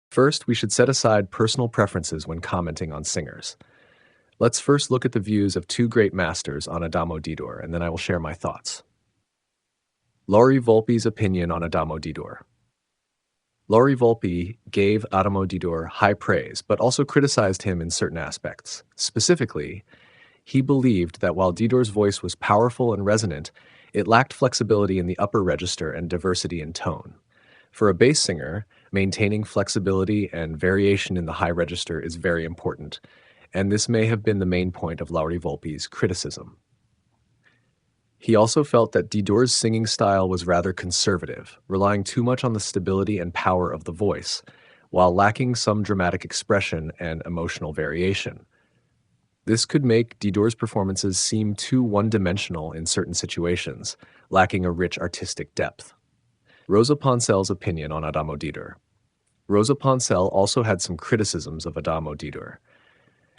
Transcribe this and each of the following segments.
First, we should set aside personal preferences when commenting on singers. Let's first look at the views of two great masters on Adamo Didur, and then I will share my thoughts. Lauri-Volpi's opinion on Adamo Didur. Lauri-Volpi gave Adamo Didur high praise, but also criticized him in certain aspects. Specifically, he believed that while Didur's voice was powerful and resonant, it lacked flexibility in the upper register and diversity in tone. For a bass singer, maintaining flexibility and variation in the high register is very important, and this may have been the main point of Lauri-Volpi's criticism. He also felt that Didur's singing style was rather conservative, relying too much on the stability and power of the voice, while lacking some dramatic expression and emotional variation. This could make Didur's performances seem too one-dimensional in certain situations, lacking a rich artistic depth. Rosa Poncel's opinion on Adamo Didur. Rosa Poncel also had some criticisms of Adamo Didur.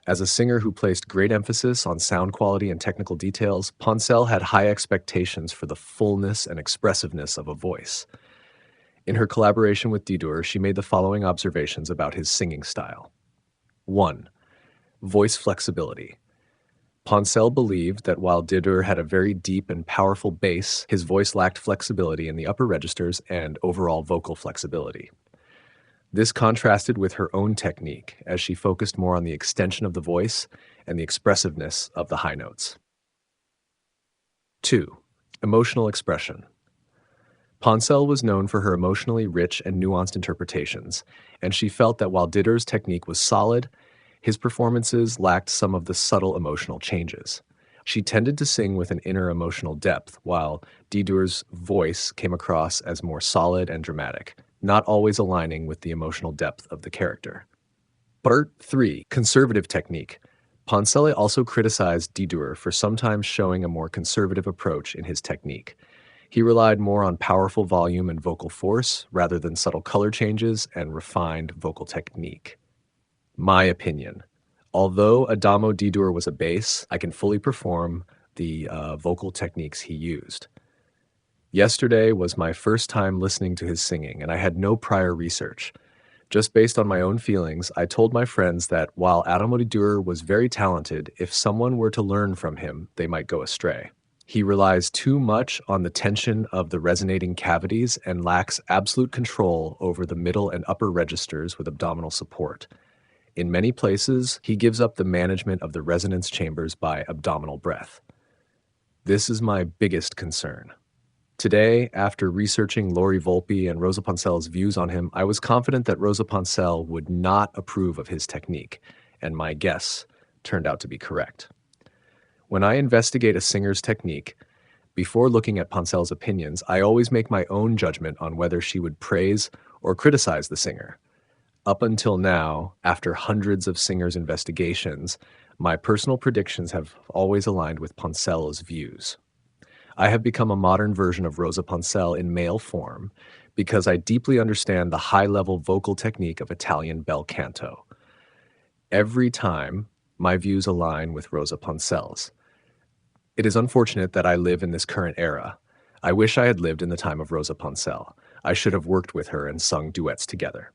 As a singer who placed great emphasis on sound quality and technical details, Poncel had high expectations for the fullness and expressiveness of a voice. In her collaboration with Didur, she made the following observations about his singing style. 1. Voice flexibility. Poncel believed that while Didur had a very deep and powerful bass, his voice lacked flexibility in the upper registers and overall vocal flexibility. This contrasted with her own technique, as she focused more on the extension of the voice and the expressiveness of the high notes. 2. Emotional expression. Poncel was known for her emotionally rich and nuanced interpretations, and she felt that while Didur's technique was solid, his performances lacked some of the subtle emotional changes. She tended to sing with an inner emotional depth, while Didur's voice came across as more solid and dramatic, not always aligning with the emotional depth of the character. Part 3. Conservative technique. Poncel also criticized Didur for sometimes showing a more conservative approach in his technique. He relied more on powerful volume and vocal force rather than subtle color changes and refined vocal technique. My opinion. Although Adamo Didur was a bass, I can fully perform the vocal techniques he used. Yesterday was my first time listening to his singing, and I had no prior research. Just based on my own feelings, I told my friends that while Adamo Didur was very talented, if someone were to learn from him, they might go astray. He relies too much on the tension of the resonating cavities and lacks absolute control over the middle and upper registers with abdominal support. In many places, he gives up the management of the resonance chambers by abdominal breath. This is my biggest concern. Today, after researching Lauri-Volpi and Rosa Poncel's views on him, I was confident that Rosa Poncel would not approve of his technique, and my guess turned out to be correct. When I investigate a singer's technique, before looking at Poncel's opinions, I always make my own judgment on whether she would praise or criticize the singer. Up until now, after hundreds of singers' investigations, my personal predictions have always aligned with Poncel's views. I have become a modern version of Rosa Poncel in male form because I deeply understand the high-level vocal technique of Italian bel canto. Every time, my views align with Rosa Poncel's. It is unfortunate that I live in this current era. I wish I had lived in the time of Rosa Poncel. I should have worked with her and sung duets together.